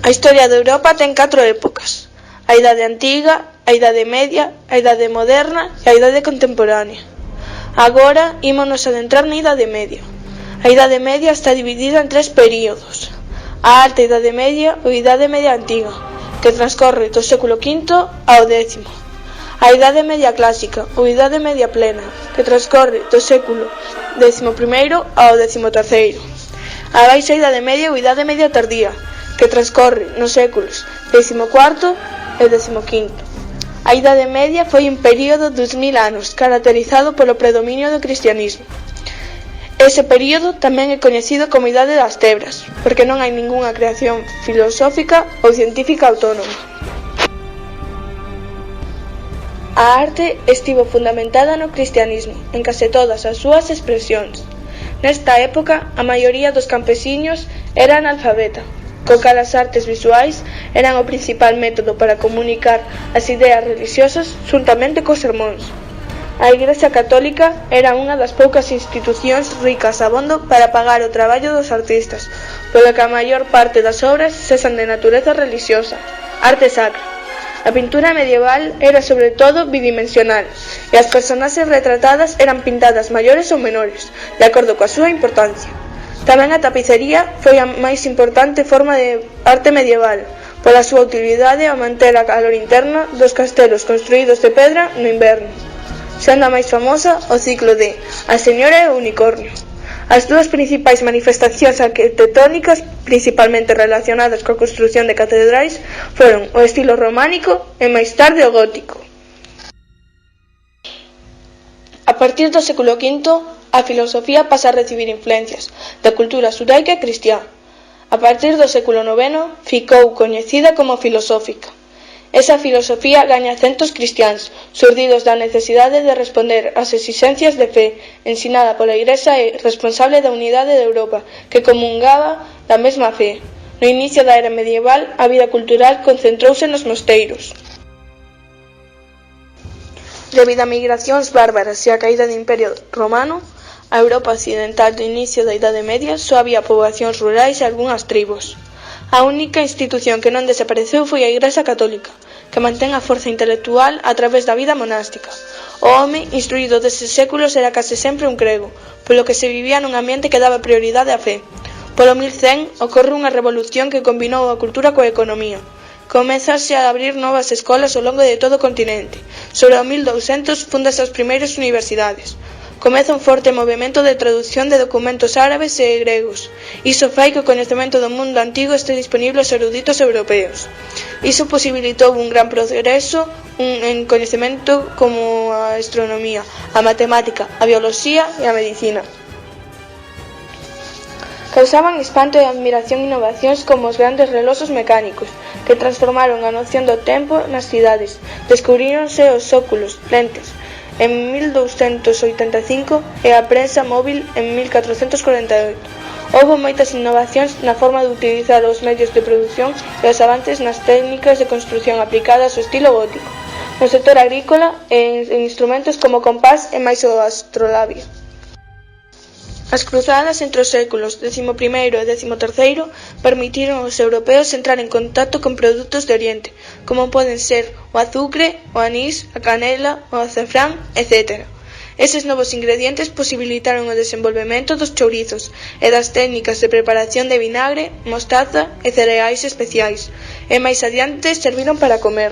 A historia de Europa ten 4 épocas: a Idade Antiga, a Idade Media, a Idade Moderna e a Idade Contemporánea. Agora ímonos adentrar na Idade Media. A Idade Media está dividida en 3 períodos: a Alta Idade Media ou Idade Media Antiga, que transcorre do século V ao X; a Idade Media Clásica ou Idade Media Plena, que transcorre do século XI ao XIII; a Baixa Idade Media ou Idade Media Tardía, que transcorre nos séculos XIV e XV. A Idade Media foi un período dos 1000 anos, caracterizado polo predominio do cristianismo. Ese período tamén é coñecido como Idade das Tebras, porque non hai ningunha creación filosófica ou científica autónoma. A arte estivo fundamentada no cristianismo, en case todas as súas expresións. Nesta época, a maioría dos campesiños era analfabeta, co cal as artes visuais eran o principal método para comunicar as ideas religiosas xuntamente cos sermóns. A Igrexa Católica era unha das poucas institucións ricas abondo para pagar o traballo dos artistas, polo que a maior parte das obras sexan de natureza religiosa, arte sacra. A pintura medieval era sobre todo bidimensional, e as personaxes retratadas eran pintadas maiores ou menores, de acordo coa súa importancia. Tamén a tapicería foi a máis importante forma de arte medieval, pola súa utilidade a manter a calor interna dos castelos construídos de pedra no inverno, sendo a máis famosa o ciclo de A Señora e o Unicornio. As dúas principais manifestacións arquitectónicas, principalmente relacionadas coa construción de catedrais, foron o estilo románico e máis tarde o gótico. A partir do século V, a filosofía pasa a recibir influencias da cultura xudaica e cristiá. A partir do século IX ficou coñecida como filosófica. Esa filosofía gaña acentos cristiáns, xurdidos da necesidade de responder ás exixencias de fe ensinada pola Igrexa e responsable da unidade de Europa, que comungaba da mesma fe. No inicio da era medieval, a vida cultural concentrouse nos mosteiros. Debido a migracións bárbaras e a caída do Imperio Romano, a Europa occidental do inicio da Idade Media só había poboacións rurais e algunhas tribos. A única institución que non desapareceu foi a Igrexa Católica, que mantén a forza intelectual a través da vida monástica. O home instruído deses séculos era case sempre un grego, polo que se vivía nun ambiente que daba prioridade á fe. Polo 1100 ocorre unha revolución que combinou a cultura coa economía. Comezase a abrir novas escolas ao longo de todo o continente. Sobre o 1200 fundas as primeiras universidades. Comeza un forte movimento de traducción de documentos árabes e gregos. Iso fai que o coñecemento do mundo antigo este disponible aos eruditos europeos. Iso posibilitou un gran progreso en coñecemento como a astronomía, a matemática, a bioloxía e a medicina. Causaban espanto e admiración innovacións como os grandes reloxos mecánicos, que transformaron a noción do tempo nas cidades. Descubríronse os óculos, lentes, en 1285 e a prensa móvil en 1448. Houbo moitas innovacións na forma de utilizar os medios de produción e os avances nas técnicas de construción aplicadas ao estilo gótico, no sector agrícola e en instrumentos como o compás e máis o astrolabio. As cruzadas entre os séculos XI e XIII permitiron aos europeos entrar en contacto con produtos de Oriente, como poden ser o azucre, o anís, a canela, o azafrán, etc. Eses novos ingredientes posibilitaron o desenvolvemento dos chourizos e das técnicas de preparación de vinagre, mostaza e cereais especiais, e máis adiante serviron para comer.